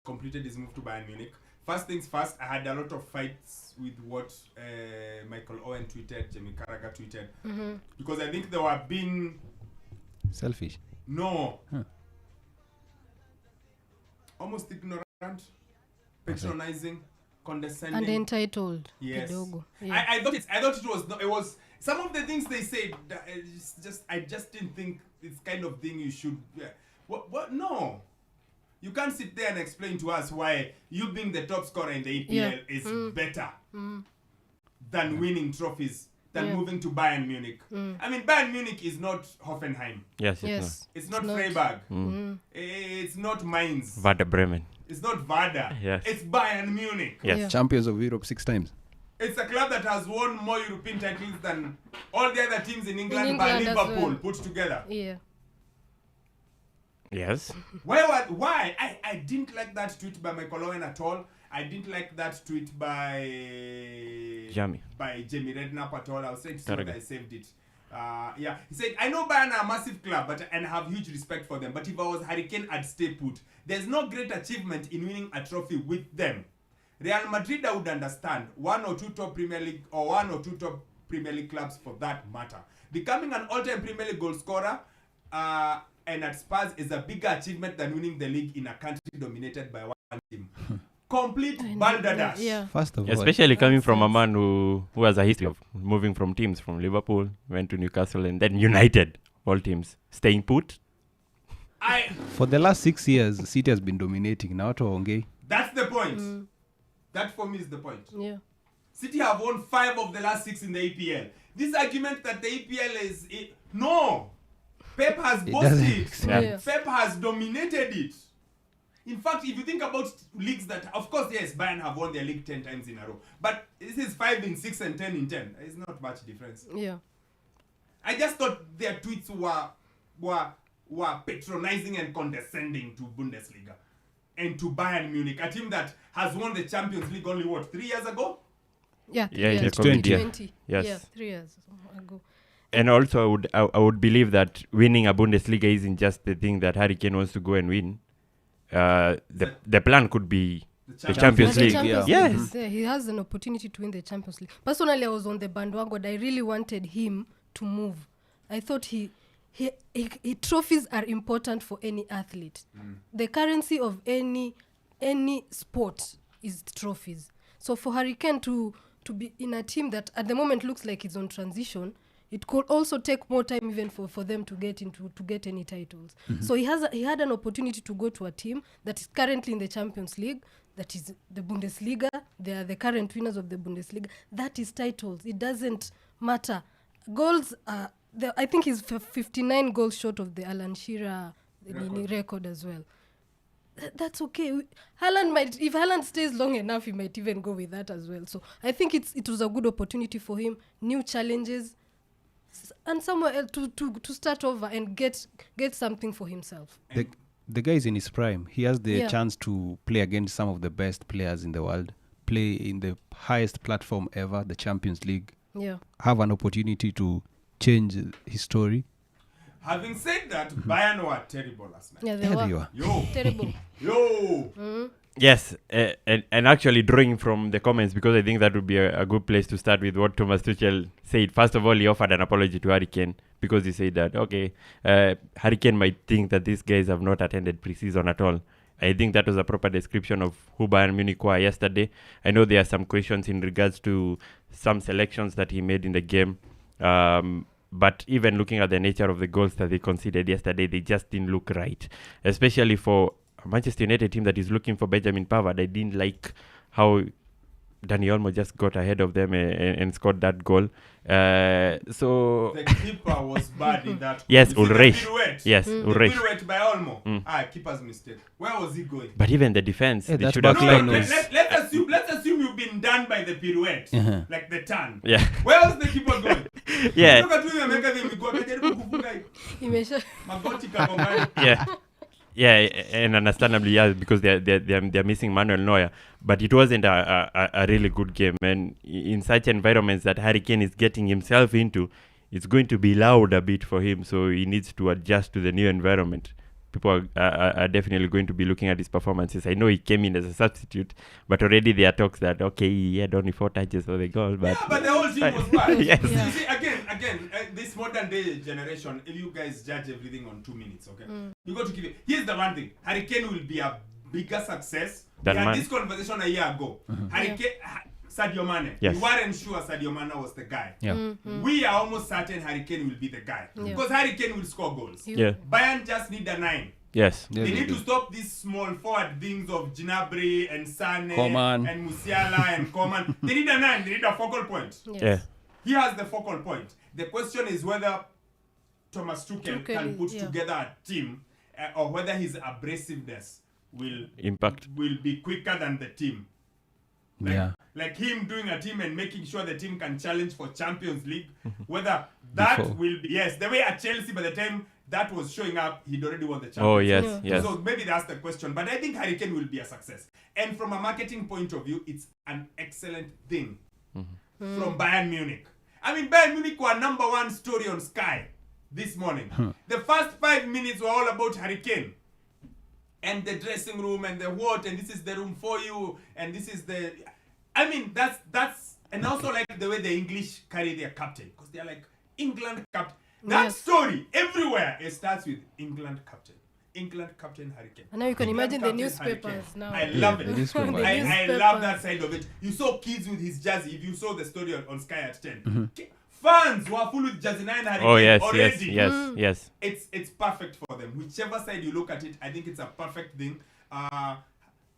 completed his move to Bayern Munich. First things first, I had a lot of fights with what Michael Owen tweeted, Jamie Carragher tweeted, because I think they were being selfish. No. Almost ignorant, patronizing, condescending, and entitled. Yes. Yeah. I thought it was some of the things they said. I just didn't think it's kind of thing you should. What? No. You can't sit there and explain to us why you being the top scorer in the EPL is better than winning trophies, than moving to Bayern Munich. I mean, Bayern Munich is not Hoffenheim. Yes. It's not Freiburg. It's not Mainz. Werder Bremen. It's not Werder. Yes. It's Bayern Munich. Yes. Yeah. Champions of Europe 6 times. It's a club that has won more European titles than all the other teams in England by England as Liverpool well. put together. Yeah. Yes. Why? I didn't like that tweet by Michael Owen at all. I didn't like that tweet by Jamie Redknapp at all. I was saying to someone that I saved it. He said, I know Bayern are a massive club and have huge respect for them, but if I was Hurricane, I'd stay put. There's no great achievement in winning a trophy with them. Real Madrid, I would understand. One or two top Premier League clubs for that matter. Becoming an all-time Premier League goal scorer and at Spurs is a bigger achievement than winning the league in a country dominated by one team. Complete balderdash. Yeah. First of all, Especially coming from a man who has a history of moving from teams, from Liverpool, went to Newcastle, and then United, all teams, staying put. for the last 6 years, City has been dominating. Now to Onge. That's the point. That for me is the point. Yeah. City have won 5 of the last 6 in the EPL. This argument that the EPL is... no! Pep has bossed it. Yeah. Pep has dominated it. In fact, if you think about leagues that... Of course, yes, Bayern have won their league 10 times in a row. But this is 5 in 6 and 10 in 10. It's not much difference. Yeah. I just thought their tweets were patronizing and condescending to Bundesliga. And to Bayern Munich, a team that has won the Champions League only, 3 years ago? Yeah. Yeah, yeah. 20. Yes. Yeah, 3 years ago. And also, I would believe that winning a Bundesliga isn't just the thing that Harry Kane wants to go and win. The plan could be the Champions League. Yes. Yeah, he has an opportunity to win the Champions League. Personally, I was on the bandwagon. I really wanted him to move. I thought he trophies are important for any athlete. The currency of any sport is trophies. So for Harry Kane to be in a team that at the moment looks like it's on transition, it could also take more time even for them to get any titles. So he had an opportunity to go to a team that is currently in the Champions League, that is the Bundesliga. They are the current winners of the Bundesliga. That is titles. It doesn't matter. Goals are... I think he's 59 goals short of the Alan Shearer record as well. That's okay. If Haaland stays long enough, he might even go with that as well. So I think it was a good opportunity for him. New challenges, and somewhere else to start over and get something for himself. The guy is in his prime. He has the chance to play against some of the best players in the world, play in the highest platform ever, the Champions League. Yeah. Have an opportunity to change his story. Having said that, Bayern were terrible last night. Yeah, they were. Yo. Terrible. Yo. Yes, and actually drawing from the comments, because I think that would be a good place to start with what Thomas Tuchel said. First of all, he offered an apology to Harry Kane because he said that, Harry Kane might think that these guys have not attended pre-season at all. I think that was a proper description of who Bayern Munich were yesterday. I know there are some questions in regards to some selections that he made in the game. But even looking at the nature of the goals that they conceded yesterday, they just didn't look right. Especially for a Manchester United team that is looking for Benjamin Pavard. I didn't like how Dani Olmo just got ahead of them and scored that goal. So the keeper was bad in that. Yes, Ulreich. Yes, Ulreich. The pirouette by Olmo. Keeper's mistake. Where was he going? But even the defense, they that should have backline tried. was- Let's assume you've been done by the pirouette, like the turn. Yeah. Where was the keeper going? Yeah. Yeah, and understandably, because they're missing Manuel Neuer. But it wasn't a really good game. And in such environments that Harry Kane is getting himself into, it's going to be loud a bit for him. So he needs to adjust to the new environment. people are definitely going to be looking at his performances. I know he came in as a substitute, but already there are talks that, okay, he had only 4 touches for the goal. But, but the whole team was bad. Yes. Yeah. You see, again, this modern day generation, if you guys judge everything on 2 minutes, okay? You got to give it. Here's the one thing. Harry Kane will be a bigger success. We had this conversation a year ago. Harry Kane... Sadio Mane. Yes. We weren't sure Sadio Mane was the guy. Yeah. We are almost certain Harry Kane will be the guy. Because Harry Kane will score goals. Yeah. Bayern just need a 9. Yes. They need to stop these small forward things of Gnabry and Sane Coman. and Musiala and Coman. They need a 9. They need a focal point. Yes. Yeah. He has the focal point. The question is whether Thomas Tuchel can put together a team or whether his abrasiveness will be quicker than the team. Like him doing a team and making sure the team can challenge for Champions League. Whether that will be... Yes, the way at Chelsea, by the time that was showing up, he'd already won the Champions League. Oh, yes, yes. So maybe that's the question. But I think Harry Kane will be a success. And from a marketing point of view, it's an excellent thing from Bayern Munich. I mean, Bayern Munich were #1 story on Sky this morning. The first 5 minutes were all about Harry Kane. And the dressing room and the what, and this is the room for you, and this is the... I mean, that's... And also like the way the English carry their captain. Because they're like, England captain. That story, everywhere, it starts with England captain. England captain Harry Kane. And now you can England imagine the captain newspapers now. I love it. I love that side of it. You saw kids with his jersey. If you saw the story on Sky at 10. Fans who are full with jersey 9 Harry Kane already. Yes. It's perfect for them. Whichever side you look at it, I think it's a perfect thing.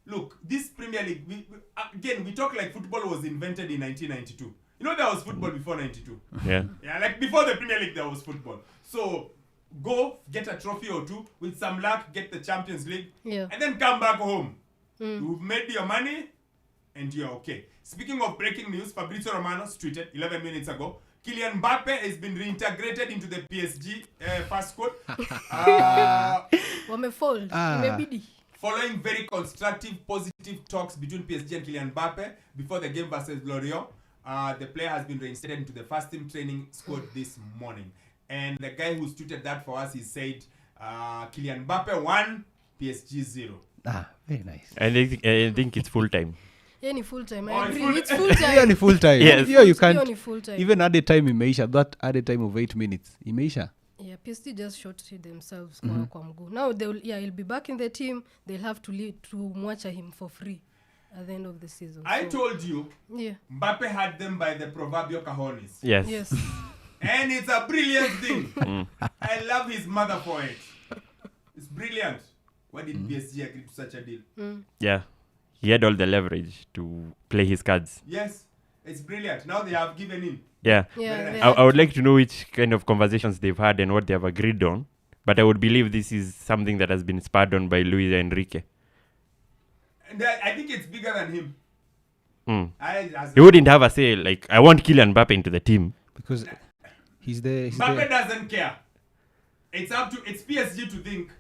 Look, this Premier League, we talk like football was invented in 1992. You know there was football before 92. Yeah. Yeah, like before the Premier League there was football. So go get a trophy or two, with some luck get the Champions League, and then come back home. You've made your money and you're okay. Speaking of breaking news, Fabrizio Romano tweeted 11 minutes ago, Kylian Mbappe has been reintegrated into the PSG first squad. Following very constructive, positive talks between PSG and Kylian Mbappe before the game versus Lorient, the player has been reinstated into the first team training squad this morning. And the guy who's tweeted that for us, he said, Kylian Mbappe 1, PSG 0. Very nice. I think it's full time. Any full time. I agree. It's full time. Only full time. Yes. Here you can't. Full time. Even added time imeisha. That added time of 8 minutes imeisha. Yeah, PSG just shorted themselves kwa mguu. Now he'll be back in the team. They'll have to mwacha him for free at the end of the season. I told you, Mbappe had them by the proverbial cojones. Yes. And it's a brilliant thing. I love his mother for it. It's brilliant. Why did PSG agree to such a deal? Yeah. He had all the leverage to play his cards. Yes. It's brilliant. Now they have given in. Yeah. I would like to know which kind of conversations they've had and what they have agreed on. But I would believe this is something that has been spurred on by Luis Enrique. And I think it's bigger than him. He wouldn't have a say, like, I want Kylian Mbappe into the team. Because he's the... Mbappe doesn't care. It's PSG to think.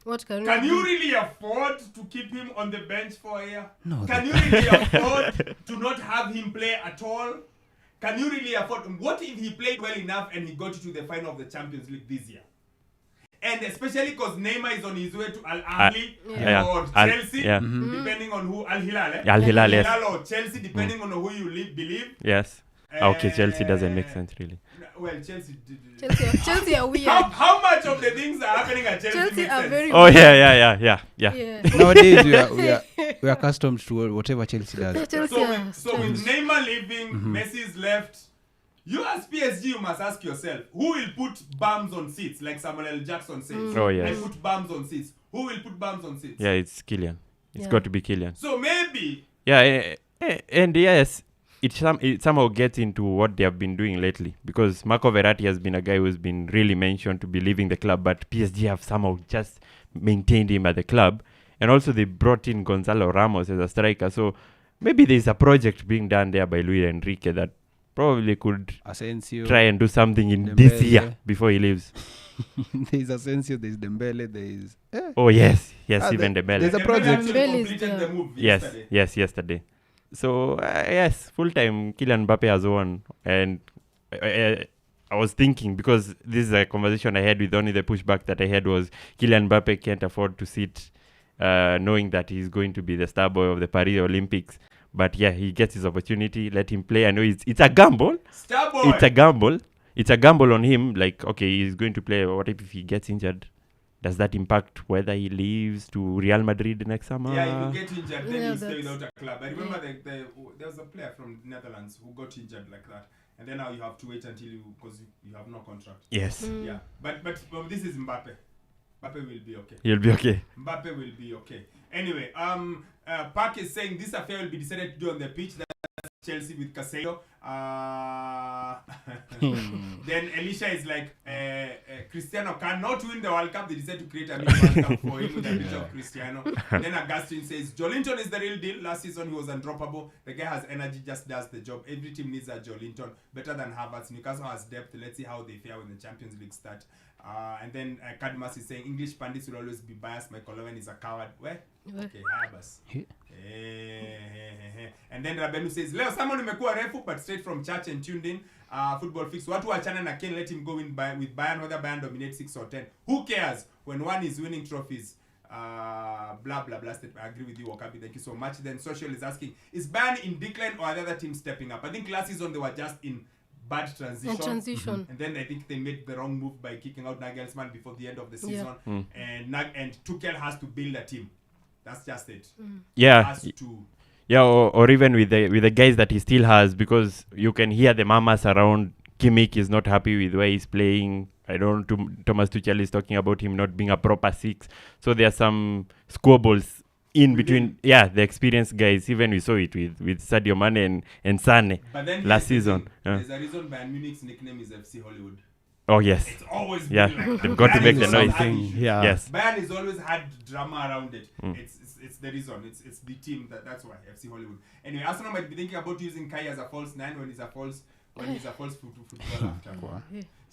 What can you really afford to keep him on the bench for a year? No. Can you really afford to not have him play at all? Can you really afford... What if he played well enough and he got to the final of the Champions League this year? And especially because Neymar is on his way to Al Ahly or Chelsea, depending on who... Al Hilal, Al Hilal, yes. or Chelsea, depending on who you believe. Yes. Okay, Chelsea doesn't make sense, really. Well, Chelsea are weird. How much of the things are happening at Chelsea are very weird. Oh, yeah. Nowadays, we are accustomed to whatever Chelsea does. So with Neymar leaving, Messi's left, you as PSG, you must ask yourself, who will put bums on seats, like Samuel L. Jackson says? Oh, yes. And put bums on seats. Who will put bums on seats? Yeah, it's Kylian. It's got to be Kylian. So maybe... Yeah, and yes... It somehow gets into what they have been doing lately, because Marco Verratti has been a guy who's been really mentioned to be leaving the club, but PSG have somehow just maintained him at the club. And also they brought in Gonzalo Ramos as a striker. So maybe there's a project being done there by Luis Enrique that probably could Asensio, try and do something in Dembele. This year before he leaves. There's Asensio, there's Dembele, there's... Oh, yes, even Dembele. There's a project. Dembele completed the move yesterday. Yes, yesterday. So, yes, full-time Kylian Mbappe has won. And I was thinking, because this is a conversation I had with only the pushback that I had was Kylian Mbappe can't afford to sit knowing that he's going to be the star boy of the Paris Olympics. But yeah, he gets his opportunity. Let him play. I know it's a gamble. Star boy. It's a gamble. It's a gamble on him. Like, okay, he's going to play. What if he gets injured? Does that impact whether he leaves to Real Madrid next summer? Yeah, if you get injured, then you stay without a club. I remember there was a player from Netherlands who got injured like that. And then now you have to wait until because you have no contract. Yes. Yeah. But this is Mbappe. Mbappe will be okay. He'll be okay. Mbappe will be okay. Anyway, Park is saying this affair will be decided to do on the pitch. That's Chelsea with Caicedo. Then Elisha is like, Cristiano cannot win the World Cup. They decided to create a new World Cup for him with a picture of Cristiano. Then Augustine says, Jolinton is the real deal. Last season he was undroppable. The guy has energy, just does the job. Every team needs a Jolinton. Better than Havertz. Newcastle has depth. Let's see how they fare when the Champions League start. And then Kadmas is saying English pundits will always be biased. Michael Owen is a coward. Where? Okay, Havertz. And then Rabenu says, Leo someone nimekuwa refu but straight from church and tuned in. Football fix. Watu wachana na Ken, let him go with Bayern, whether Bayern dominate 6 or 10. Who cares when one is winning trophies? Blah blah blah. I agree with you, Wokabi. Thank you so much. Then Social is asking, is Bayern in decline or are the other teams stepping up? I think last season they were just in bad transition. And then I think they made the wrong move by kicking out Nagelsmann before the end of the season. And Tuchel has to build a team. That's just it. Yeah. Or even with the guys that he still has, because you can hear the mamas around. Kimmich is not happy with where he's playing. I don't know. Thomas Tuchel is talking about him not being a proper 6. So there are some squabbles in between. Yeah, the experienced guys. Even we saw it with Sadio Mane and Sane last season. There's a reason Bayern Munich's nickname is FC Hollywood. Oh yes. It's always been like they've got to make the noise. Yeah. Yes. Bayern has always had drama around it. It's the reason. It's the team that's why FC Hollywood. Anyway, Arsenal might be thinking about using Kai as a false 9 when he's a false footballer after.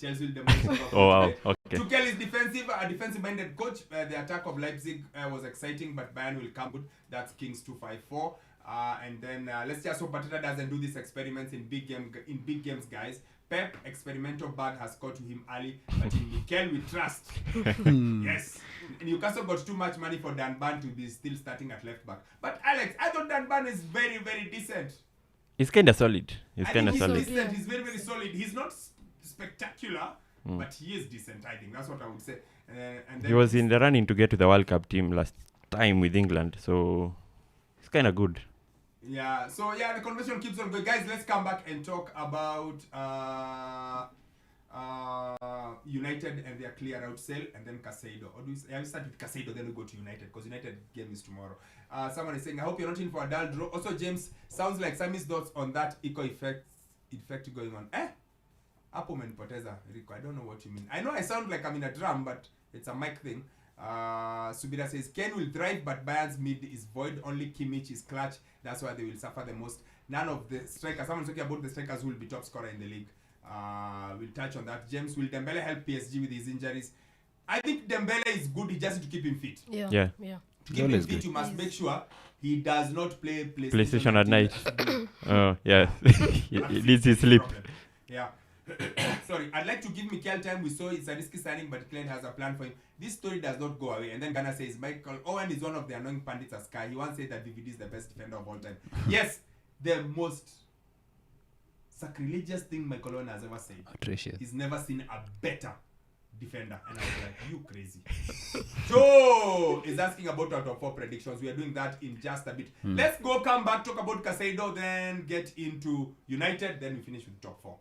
Chelsea will demolish. Oh wow. Okay. Tuchel is a defensive-minded coach. The attack of Leipzig was exciting, but Bayern will come good. That's Kings 254. And then let's just hope Batata doesn't do these experiments in big games, guys. Pep experimental bag has caught to him early, but in Mikel we trust. Yes. Newcastle got too much money for Dan Burn to be still starting at left back. But Alex, I thought Dan Burn is very, very decent. He's kind of solid. He's decent. He's very, very solid. He's not spectacular, but he is decent, I think. That's what I would say. And then he was in the running to get to the World Cup team last time with England, so he's kind of good. Yeah, so yeah, the conversation keeps on going. Guys, let's come back and talk about United and their clear out sale, and then Caicedo. Or do we start with Caicedo, then we go to United, because United game is tomorrow. Someone is saying, I hope you're not in for a dull draw. Also, James, sounds like Sammy's thoughts on that eco effect going on. Hapo umenipoteza, Rico. I don't know what you mean. I know I sound like I'm in a drum, but it's a mic thing. Subira says, Ken will thrive, but Bayern's mid is void. Only Kimmich is clutch. That's why they will suffer the most. None of the strikers, someone's talking about the strikers who will be top scorer in the league. We'll touch on that. James, will Dembele help PSG with his injuries? I think Dembele is good. He just has to keep him fit. Yeah. To keep him fit, you must make sure he does not play PlayStation at night. Oh, yeah. He needs his sleep. Yeah. Sorry, I'd like to give Mikel time. We saw it's a risky signing, but Kylian has a plan for him. This story does not go away. And then Ghana says, Michael Owen is one of the annoying pundits at Sky. He once said that DVD is the best defender of all time. Yes, the most sacrilegious thing Michael Owen has ever said. Atrocious. He's never seen a better defender. And I was like, you crazy. Joe is asking about our top 4 predictions. We are doing that in just a bit. Let's come back, talk about Caicedo, then get into United, then we finish with top 4.